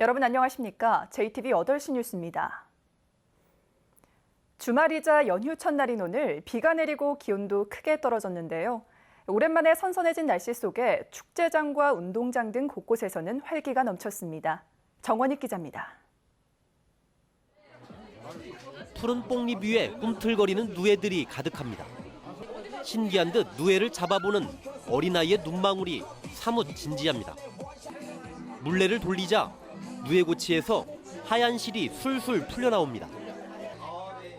여러분 안녕하십니까? JTBC 8시 뉴스입니다. 주말이자 연휴 첫날인 오늘 비가 내리고 기온도 크게 떨어졌는데요. 오랜만에 선선해진 날씨 속에 축제장과 운동장 등 곳곳에서는 활기가 넘쳤습니다. 정원익 기자입니다. 푸른 뽕잎 위에 꿈틀거리는 누에들이 가득합니다. 신기한 듯 누에를 잡아보는 어린아이의 눈망울이 사뭇 진지합니다. 물레를 돌리자 누에고치에서 하얀 실이 술술 풀려나옵니다.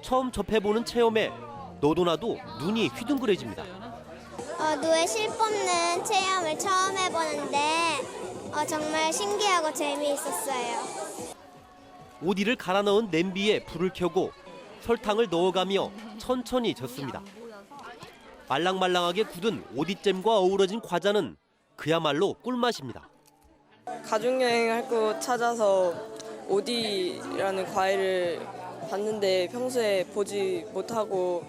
처음 접해보는 체험에 너도 나도 눈이 휘둥그레집니다. 누에 실 뽑는 체험을 처음 해보는데 정말 신기하고 재미있었어요. 오디를 갈아 넣은 냄비에 불을 켜고 설탕을 넣어가며 천천히 젓습니다. 말랑말랑하게 굳은 오디잼과 어우러진 과자는 그야말로 꿀맛입니다. 가족여행할 곳 찾아서 오디라는 과일을 봤는데 평소에 보지 못하고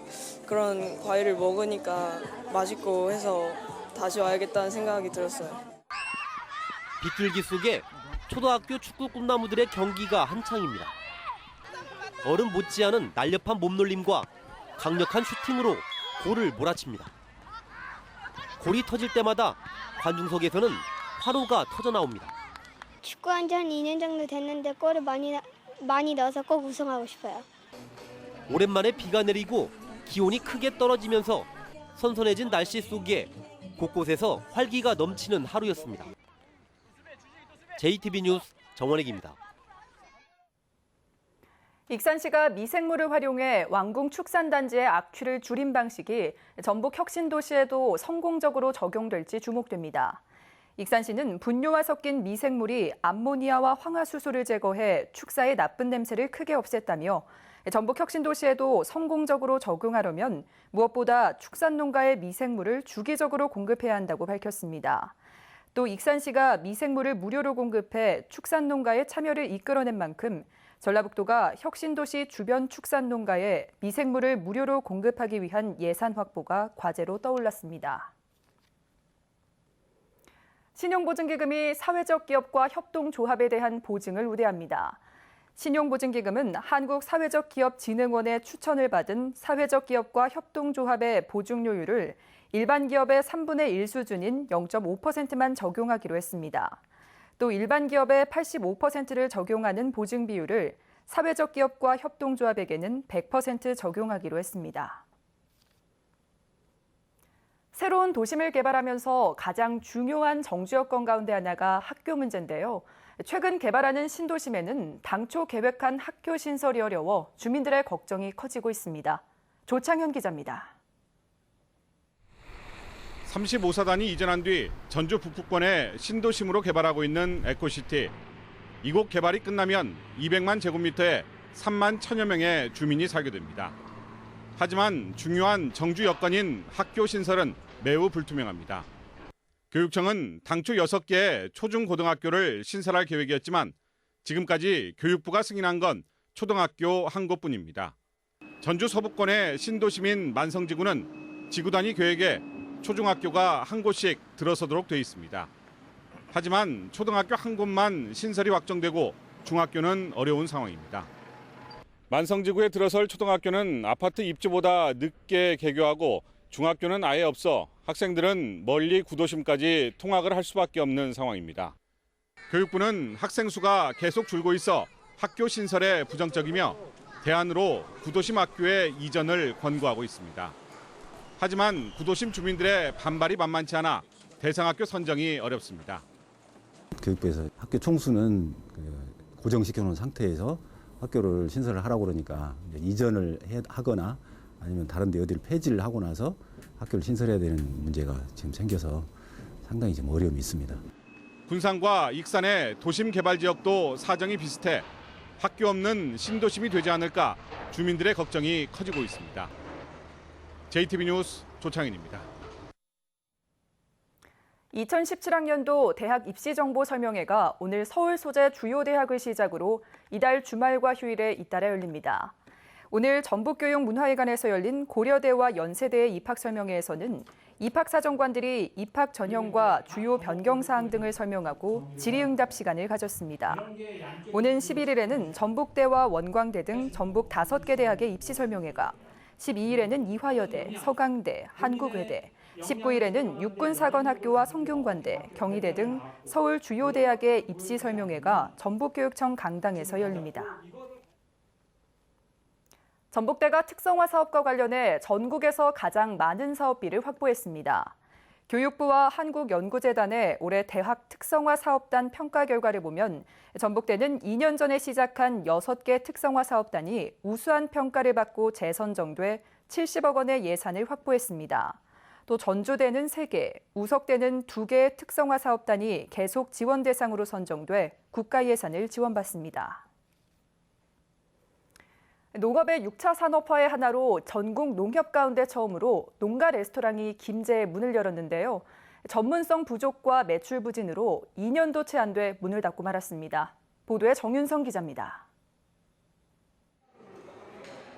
그런 과일을 먹으니까 맛있고 해서 다시 와야겠다는 생각이 들었어요. 비둘기 속에 초등학교 축구 꿈나무들의 경기가 한창입니다. 어른 못지않은 날렵한 몸놀림과 강력한 슈팅으로 골을 몰아칩니다. 골이 터질 때마다 관중석에서는 환호가 터져나옵니다. 축구한 지 한 2년 정도 됐는데 골을 많이 넣어서 꼭 우승하고 싶어요. 오랜만에 비가 내리고 기온이 크게 떨어지면서 선선해진 날씨 속에 곳곳에서 활기가 넘치는 하루였습니다. JTBC 뉴스 정원익입니다. 익산시가 미생물을 활용해 왕궁 축산단지의 악취를 줄인 방식이 전북 혁신도시에도 성공적으로 적용될지 주목됩니다. 익산시는 분뇨와 섞인 미생물이 암모니아와 황화수소를 제거해 축사의 나쁜 냄새를 크게 없앴다며 전북 혁신도시에도 성공적으로 적용하려면 무엇보다 축산농가의 미생물을 주기적으로 공급해야 한다고 밝혔습니다. 또 익산시가 미생물을 무료로 공급해 축산농가의 참여를 이끌어낸 만큼 전라북도가 혁신도시 주변 축산농가에 미생물을 무료로 공급하기 위한 예산 확보가 과제로 떠올랐습니다. 신용보증기금이 사회적 기업과 협동조합에 대한 보증을 우대합니다. 신용보증기금은 한국사회적기업진흥원의 추천을 받은 사회적 기업과 협동조합의 보증료율을 일반 기업의 3분의 1 수준인 0.5%만 적용하기로 했습니다. 또 일반 기업의 85%를 적용하는 보증 비율을 사회적 기업과 협동조합에게는 100% 적용하기로 했습니다. 새로운 도심을 개발하면서 가장 중요한 정주 여건 가운데 하나가 학교 문제인데요. 최근 개발하는 신도심에는 당초 계획한 학교 신설이 어려워 주민들의 걱정이 커지고 있습니다. 조창현 기자입니다. 35사단이 이전한 뒤 전주 북부권의 신도심으로 개발하고 있는 에코시티. 이곳 개발이 끝나면 200만 제곱미터에 3만 1천여 명의 주민이 살게 됩니다. 하지만 중요한 정주 여건인 학교 신설은 매우 불투명합니다. 교육청은 당초 6개의 초중고등학교를 신설할 계획이었지만 지금까지 교육부가 승인한 건 초등학교 한 곳뿐입니다. 전주 서부권의 신도심인 만성지구는 지구 단위 계획에 초중학교가 한 곳씩 들어서도록 돼 있습니다. 하지만 초등학교 한 곳만 신설이 확정되고 중학교는 어려운 상황입니다. 만성지구에 들어설 초등학교는 아파트 입주보다 늦게 개교하고 중학교는 아예 없어 학생들은 멀리 구도심까지 통학을 할 수밖에 없는 상황입니다. 교육부는 학생 수가 계속 줄고 있어 학교 신설에 부정적이며 대안으로 구도심 학교의 이전을 권고하고 있습니다. 하지만 구도심 주민들의 반발이 만만치 않아 대상학교 선정이 어렵습니다. 교육부에서 학교 총수는 고정시켜 놓은 상태에서 학교를 신설을 하라고 그러니까 이전을 하거나 아니면 다른 데 어디를 폐지를 하고 나서 학교를 신설해야 되는 문제가 지금 생겨서 상당히 좀 어려움이 있습니다. 군산과 익산의 도심 개발 지역도 사정이 비슷해 학교 없는 신도심이 되지 않을까 주민들의 걱정이 커지고 있습니다. JTBC 뉴스 조창인입니다. 2017학년도 대학 입시정보설명회가 오늘 서울 소재 주요 대학을 시작으로 이달 주말과 휴일에 잇따라 열립니다. 오늘 전북교육문화회관에서 열린 고려대와 연세대의 입학설명회에서는 입학사정관들이 입학 전형과 주요 변경 사항 등을 설명하고 질의응답 시간을 가졌습니다. 오는 11일에는 전북대와 원광대 등 전북 5개 대학의 입시 설명회가, 12일에는 이화여대, 서강대, 한국외대, 19일에는 육군사관학교와 성균관대, 경희대 등 서울 주요 대학의 입시 설명회가 전북교육청 강당에서 열립니다. 전북대가 특성화 사업과 관련해 전국에서 가장 많은 사업비를 확보했습니다. 교육부와 한국연구재단의 올해 대학 특성화 사업단 평가 결과를 보면 전북대는 2년 전에 시작한 6개 특성화 사업단이 우수한 평가를 받고 재선정돼 70억 원의 예산을 확보했습니다. 또 전주대는 3개, 우석대는 2개의 특성화 사업단이 계속 지원 대상으로 선정돼 국가 예산을 지원받습니다. 농업의 6차 산업화의 하나로 전국 농협 가운데 처음으로 농가 레스토랑이 김제에 문을 열었는데요. 전문성 부족과 매출 부진으로 2년도 채 안 돼 문을 닫고 말았습니다. 보도에 정윤성 기자입니다.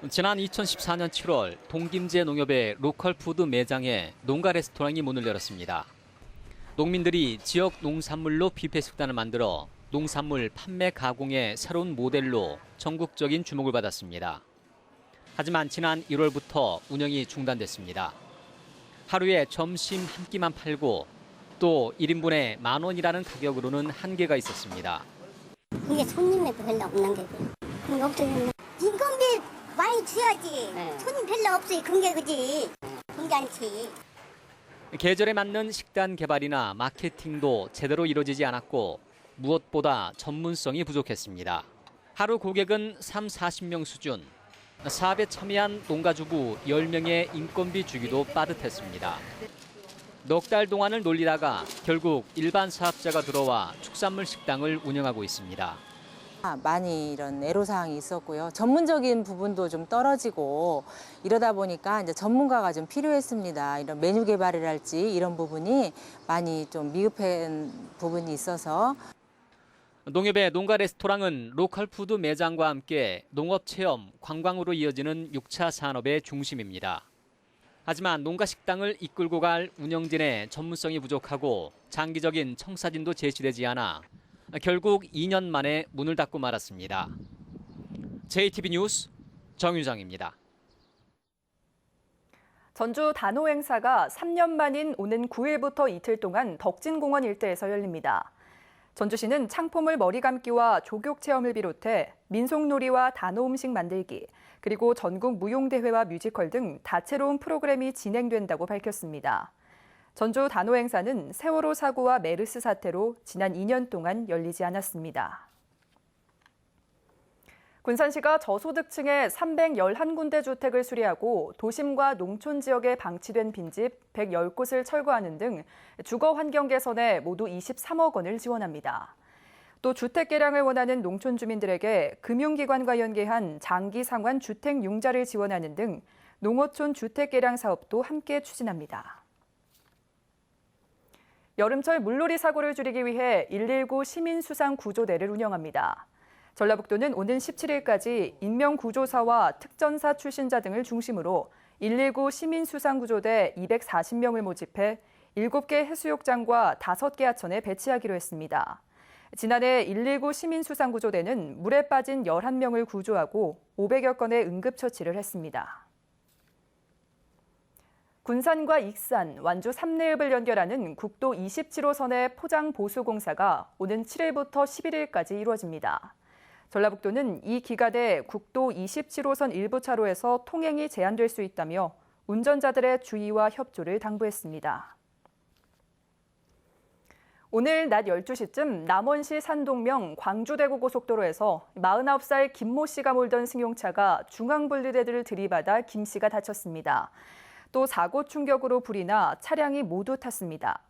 지난 2014년 7월 동김제 농협의 로컬 푸드 매장에 농가 레스토랑이 문을 열었습니다. 농민들이 지역 농산물로 뷔페 식단을 만들어 농산물 판매 가공의 새로운 모델로 전국적인 주목을 받았습니다. 하지만 지난 1월부터 운영이 중단됐습니다. 하루에 점심 한 끼만 팔고 또 1인분에 10,000원이라는 가격으로는 한계가 있었습니다. 이게 손님이 별로 없는 게고요. 인건비 많이 줘야지. 손님 별로 없어요. 그게 그지. 그게 않지. 계절에 맞는 식단 개발이나 마케팅도 제대로 이루어지지 않았고 무엇보다 전문성이 부족했습니다. 하루 고객은 30-40명 수준, 사업에 참여한 농가주부 10명의 인건비 주기도 빠듯했습니다. 넉 달 동안을 놀리다가 결국 일반 사업자가 들어와 축산물 식당을 운영하고 있습니다. 많이 이런 애로사항이 있었고요. 전문적인 부분도 좀 떨어지고 이러다 보니까 이제 전문가가 좀 필요했습니다. 이런 메뉴 개발이랄지 이런 부분이 많이 좀 미흡한 부분이 있어서. 농협의 농가 레스토랑은 로컬 푸드 매장과 함께 농업 체험, 관광으로 이어지는 6차 산업의 중심입니다. 하지만 농가 식당을 이끌고 갈 운영진의 전문성이 부족하고 장기적인 청사진도 제시되지 않아 결국 2년 만에 문을 닫고 말았습니다. JTB 뉴스 정유정입니다. 전주 단오 행사가 3년 만인 오는 9일부터 이틀 동안 덕진공원 일대에서 열립니다. 전주시는 창포물 머리 감기와 조격 체험을 비롯해 민속놀이와 단오 음식 만들기, 그리고 전국 무용대회와 뮤지컬 등 다채로운 프로그램이 진행된다고 밝혔습니다. 전주 단오 행사는 세월호 사고와 메르스 사태로 지난 2년 동안 열리지 않았습니다. 군산시가 저소득층의 311군데 주택을 수리하고 도심과 농촌 지역에 방치된 빈집 110곳을 철거하는 등 주거 환경 개선에 모두 23억 원을 지원합니다. 또 주택 개량을 원하는 농촌 주민들에게 금융기관과 연계한 장기 상환 주택 융자를 지원하는 등 농어촌 주택 개량 사업도 함께 추진합니다. 여름철 물놀이 사고를 줄이기 위해 119 시민수상구조대를 운영합니다. 전라북도는 오는 17일까지 인명구조사와 특전사 출신자 등을 중심으로 119 시민수상구조대 240명을 모집해 7개 해수욕장과 5개 하천에 배치하기로 했습니다. 지난해 119 시민수상구조대는 물에 빠진 11명을 구조하고 500여 건의 응급처치를 했습니다. 군산과 익산, 완주 3내읍을 연결하는 국도 27호선의 포장 보수 공사가 오는 7일부터 11일까지 이루어집니다. 전라북도는 이 기간에 국도 27호선 일부 차로에서 통행이 제한될 수 있다며 운전자들의 주의와 협조를 당부했습니다. 오늘 낮 12시쯤 남원시 산동명 광주대구 고속도로에서 49살 김모 씨가 몰던 승용차가 중앙분리대를 들이받아 김 씨가 다쳤습니다. 또 사고 충격으로 불이 나 차량이 모두 탔습니다.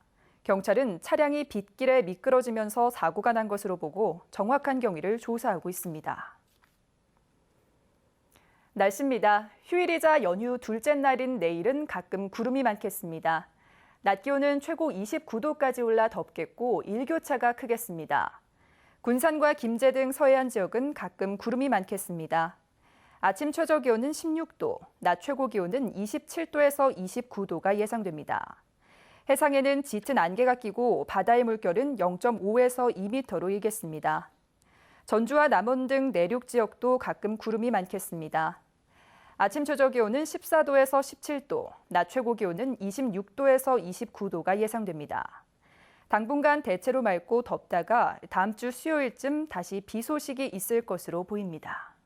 경찰은 차량이 빗길에 미끄러지면서 사고가 난 것으로 보고 정확한 경위를 조사하고 있습니다. 날씨입니다. 휴일이자 연휴 둘째 날인 내일은 가끔 구름이 많겠습니다. 낮 기온은 최고 29도까지 올라 덥겠고 일교차가 크겠습니다. 군산과 김제 등 서해안 지역은 가끔 구름이 많겠습니다. 아침 최저 기온은 16도, 낮 최고 기온은 27도에서 29도가 예상됩니다. 해상에는 짙은 안개가 끼고 바다의 물결은 0.5에서 2m로 일겠습니다. 전주와 남원 등 내륙 지역도 가끔 구름이 많겠습니다. 아침 최저 기온은 14도에서 17도, 낮 최고 기온은 26도에서 29도가 예상됩니다. 당분간 대체로 맑고 덥다가 다음 주 수요일쯤 다시 비 소식이 있을 것으로 보입니다.